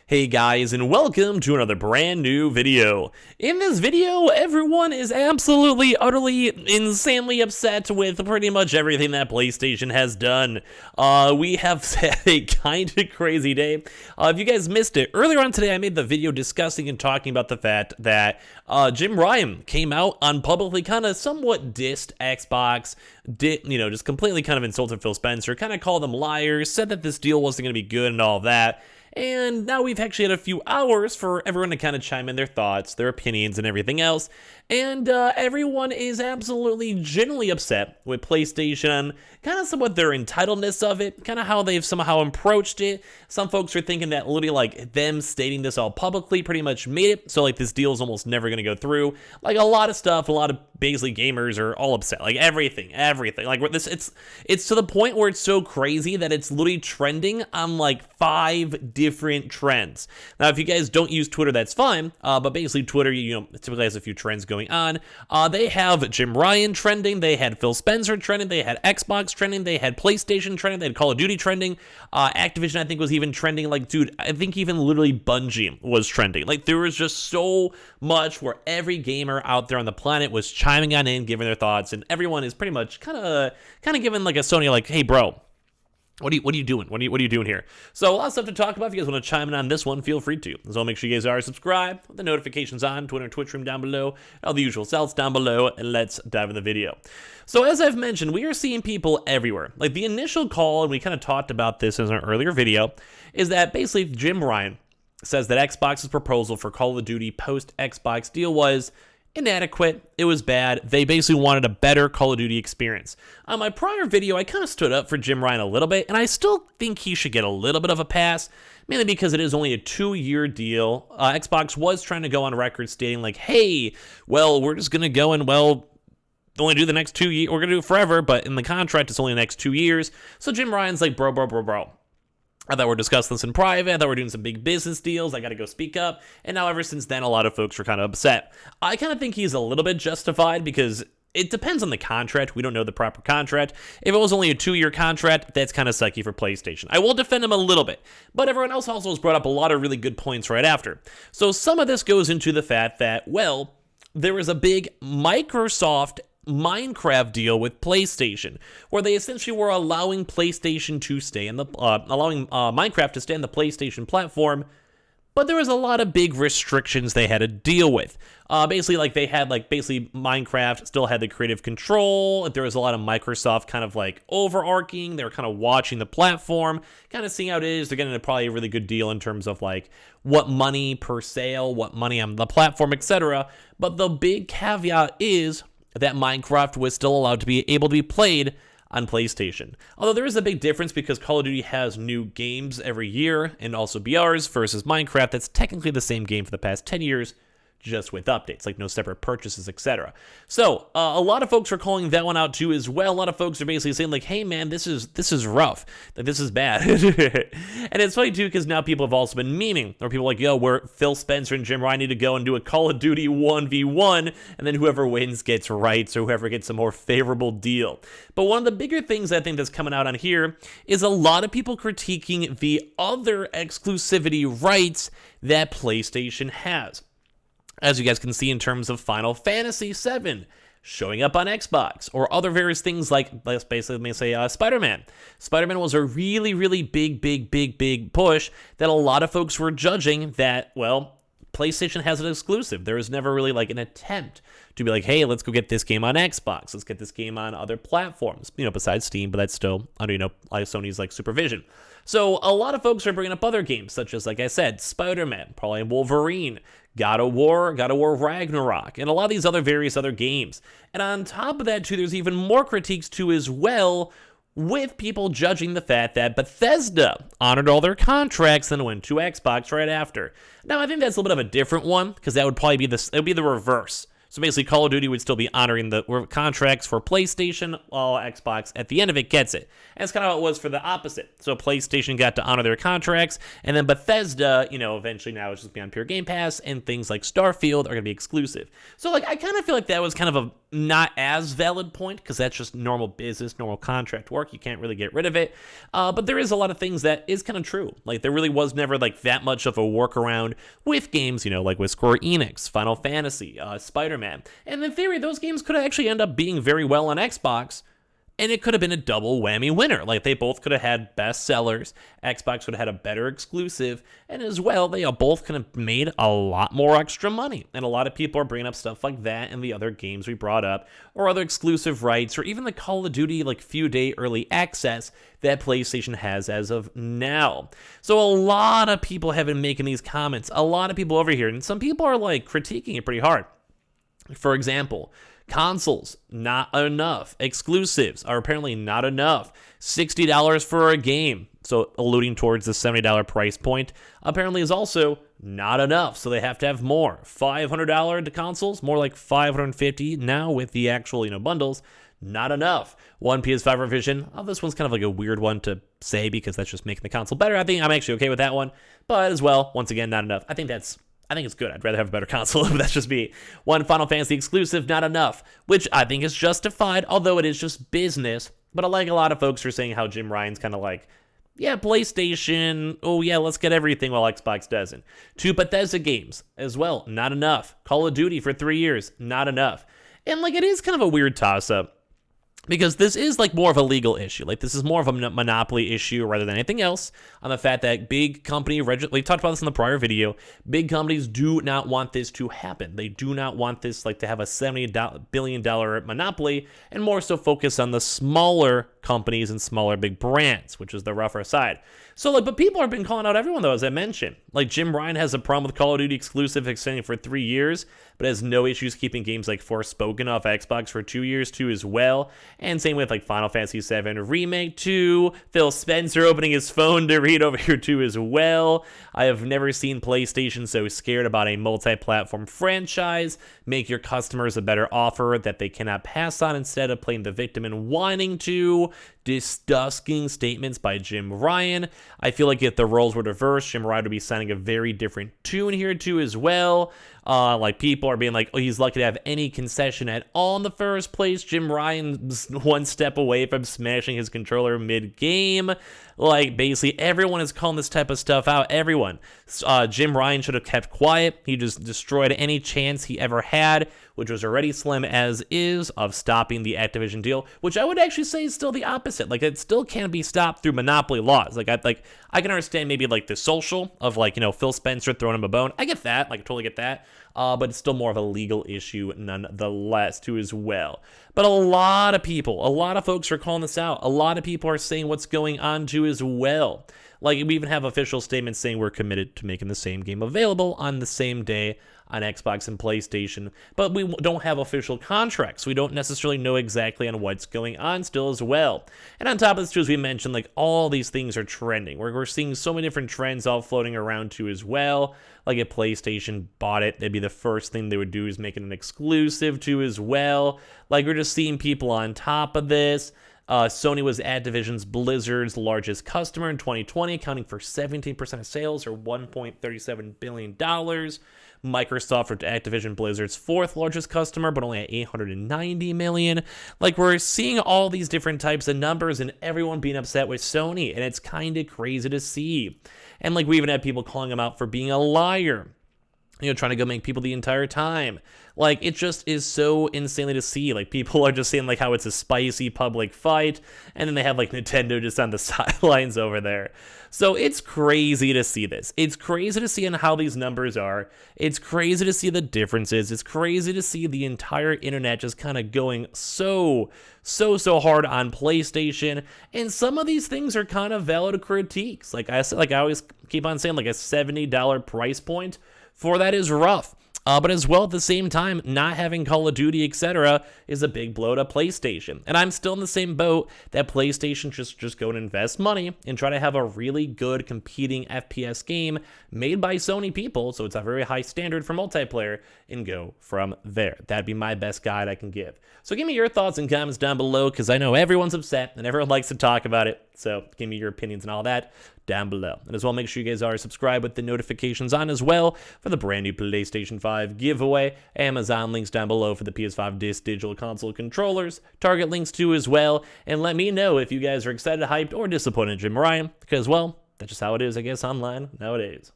Hey guys, and welcome to another brand new video. In this video, everyone is absolutely, utterly, insanely upset with pretty much everything that PlayStation has done. We have had a kind of crazy day. If you guys missed it, earlier on today I made the video discussing and talking about the fact that Jim Ryan came out on publicly kind of somewhat dissed Xbox, just completely kind of insulted Phil Spencer, kind of called them liars, said that this deal wasn't going to be good and all of that. And now we've actually had a few hours for everyone to kind of chime in their thoughts, their opinions, and everything else. And everyone is absolutely genuinely upset with PlayStation, kind of somewhat their entitledness of it, kind of how they've somehow approached it. Some folks are thinking that literally like them stating this all publicly pretty much made it so like this deal is almost never going to go through. Like a lot of stuff, a lot of basically gamers are all upset. Like everything. Like this, it's to the point where it's so crazy that it's literally trending on like 5 different trends. Now, if you guys don't use Twitter, that's fine. But basically, Twitter, typically has a few trends going on. They have Jim Ryan trending. They had Phil Spencer trending. They had Xbox trending. They had PlayStation trending. They had Call of Duty trending. Activision, I think, was even trending. Like, dude, I think even literally Bungie was trending. Like, there was just so much where every gamer out there on the planet was chiming on in, giving their thoughts, and everyone is pretty much kind of giving like a Sony, like, hey, bro. What are you doing? What are you doing here? So a lot of stuff to talk about. If you guys want to chime in on this one, feel free to. So make sure you guys are subscribed, with the notifications on, Twitter and Twitch room down below, all the usual cells down below, and let's dive in the video. So as I've mentioned, we are seeing people everywhere. Like the initial call, and we kind of talked about this in an earlier video, is that basically Jim Ryan says that Xbox's proposal for Call of Duty post-Xbox deal was inadequate. It was bad. They basically wanted a better Call of Duty experience. On my prior video, I kind of stood up for Jim Ryan a little bit, and I still think he should get a little bit of a pass, mainly because it is only a 2-year deal. Xbox was trying to go on record stating like, hey, well, we're just going to go and, well, only do the next 2 years. We're going to do it forever, but in the contract, it's only the next 2 years. So Jim Ryan's like, bro. I thought we're discussing this in private. I thought we're doing some big business deals. I got to go speak up. And now ever since then, a lot of folks were kind of upset. I kind of think he's a little bit justified because it depends on the contract. We don't know the proper contract. If it was only a 2-year contract, that's kind of sucky for PlayStation. I will defend him a little bit. But everyone else also has brought up a lot of really good points right after. So some of this goes into the fact that, well, there was a big Microsoft Minecraft deal with PlayStation, where they essentially were allowing PlayStation to stay in the Minecraft to stay on the PlayStation platform, but there was a lot of big restrictions they had to deal with. Basically, like they had Minecraft still had the creative control. There was a lot of Microsoft kind of like overarching. They were kind of watching the platform, kind of seeing how it is. They're getting probably a really good deal in terms of like what money per sale, what money on the platform, etc. But the big caveat is that Minecraft was still allowed to be able to be played on PlayStation. Although there is a big difference because Call of Duty has new games every year and also BRs versus Minecraft that's technically the same game for the past 10 years, just with updates, like no separate purchases, etc. So a lot of folks are calling that one out too as well. A lot of folks are basically saying like, hey man, this is rough, like this is bad. And it's funny too because now people have also been memeing, or people are like, yo, where Phil Spencer and Jim Ryan need to go and do a Call of Duty 1v1, and then whoever wins gets rights, or whoever gets a more favorable deal. But one of the bigger things I think that's coming out on here is a lot of people critiquing the other exclusivity rights that PlayStation has. As you guys can see in terms of Final Fantasy VII showing up on Xbox, or other various things like, let's basically say Spider-Man. Spider-Man was a really, really big push that a lot of folks were judging that, well, PlayStation has an exclusive. There was never really like an attempt to be like, hey, let's go get this game on Xbox. Let's get this game on other platforms, besides Steam, but that's still under, like Sony's like supervision. So a lot of folks are bringing up other games, such as, like I said, Spider-Man, probably Wolverine, God of War Ragnarok, and a lot of these various other games. And on top of that, too, there's even more critiques, too, as well, with people judging the fact that Bethesda honored all their contracts and went to Xbox right after. Now, I think that's a little bit of a different one, because that would probably be it would be the reverse. So basically, Call of Duty would still be honoring the contracts for PlayStation, while Xbox, at the end of it, gets it. And it's kind of how it was for the opposite. So PlayStation got to honor their contracts, and then Bethesda, eventually now it's just be on pure Game Pass, and things like Starfield are going to be exclusive. So, I kind of feel like that was kind of a not as valid point, because that's just normal business, normal contract work. You can't really get rid of it. But there is a lot of things that is kind of true. There really was never, that much of a workaround with games, like with Square Enix, Final Fantasy, Spider-Man. And in theory, those games could actually end up being very well on Xbox, and it could have been a double whammy winner. They both could have had best sellers. Xbox would have had a better exclusive. And as well, they both could have made a lot more extra money. And a lot of people are bringing up stuff like that and the other games we brought up, or other exclusive rights, or even the Call of Duty, few day early access that PlayStation has as of now. So a lot of people have been making these comments. A lot of people over here. And some people are critiquing it pretty hard. For example, consoles, not enough. Exclusives are apparently not enough. $60 for a game, so alluding towards the $70 price point, apparently is also not enough, so they have to have more. $500 to consoles, more like $550 now with the actual, bundles. Not enough. One PS5 revision. This one's kind of a weird one to say because that's just making the console better. I think I'm actually okay with that one, but as well, once again, not enough. I think it's good. I'd rather have a better console, but that's just me. One Final Fantasy exclusive, not enough, which I think is justified, although it is just business. But a lot of folks are saying how Jim Ryan's kind of yeah, PlayStation, oh yeah, let's get everything while Xbox doesn't. 2 Bethesda games as well, not enough. Call of Duty for 3 years, not enough. And it is kind of a weird toss-up, because this is more of a legal issue. This is more of a monopoly issue rather than anything else, on the fact that big company, we talked about this in the prior video, big companies do not want this to happen. They do not want this to have a $70 billion monopoly, and more so focus on the smaller companies and smaller big brands, which is the rougher side. So but people have been calling out everyone though, as I mentioned. Jim Ryan has a problem with Call of Duty exclusive extending for 3 years, but has no issues keeping games like Forspoken off Xbox for 2 years too as well. And same with Final Fantasy VII Remake 2, Phil Spencer opening his phone to read over here too as well. I have never seen PlayStation so scared about a multi-platform franchise. Make your customers a better offer that they cannot pass on instead of playing the victim and whining to. Disgusting statements by Jim Ryan. I feel like if the roles were reversed, Jim Ryan would be signing a very different tune here too as well. People are being oh, he's lucky to have any concession at all in the first place. Jim Ryan's one step away from smashing his controller mid-game. Basically everyone is calling this type of stuff out. Everyone. Jim Ryan should have kept quiet. He just destroyed any chance he ever had, which was already slim as is, of stopping the Activision deal, which I would actually say is still the opposite. It still can't be stopped through monopoly laws. I can understand maybe the social of Phil Spencer throwing him a bone. I get that. I totally get that. But it's still more of a legal issue nonetheless too as well. But a lot of folks are calling this out. A lot of people are saying what's going on too as well. We even have official statements saying we're committed to making the same game available on the same day on Xbox and PlayStation, but we don't have official contracts. We don't necessarily know exactly on what's going on still as well. And on top of this too, as we mentioned, all these things are trending. We're seeing so many different trends all floating around too as well. If PlayStation bought it, that'd be the first thing they would do is make it an exclusive too as well. We're just seeing people on top of this. Sony was Activision's Blizzard's largest customer in 2020, accounting for 17% of sales, or $1.37 billion. Microsoft for Activision Blizzard's fourth largest customer, but only at $890 million. We're seeing all these different types of numbers and everyone being upset with Sony, and it's kind of crazy to see. And we even had people calling him out for being a liar, trying to go make people the entire time. It just is so insanely to see. People are just saying how it's a spicy public fight, and then they have Nintendo just on the sidelines over there. So it's crazy to see this. It's crazy to see how these numbers are. It's crazy to see the differences. It's crazy to see the entire internet just kind of going so hard on PlayStation. And some of these things are kind of valid critiques. I always keep on saying, a $70 price point for that is rough. But as well, at the same time, not having Call of Duty, etc., is a big blow to PlayStation. And I'm still in the same boat that PlayStation just go and invest money and try to have a really good competing FPS game made by Sony people, so it's a very high standard for multiplayer, and go from there. That'd be my best guide I can give. So give me your thoughts and comments down below, because I know everyone's upset and everyone likes to talk about it. So give me your opinions and all that down below. And as well, make sure you guys are subscribed with the notifications on as well for the brand new PlayStation 5 giveaway. Amazon links down below for the PS5 Digital Console controllers. Target links too as well. And let me know if you guys are excited, hyped, or disappointed in Jim Ryan, because, well, that's just how it is, I guess, online nowadays.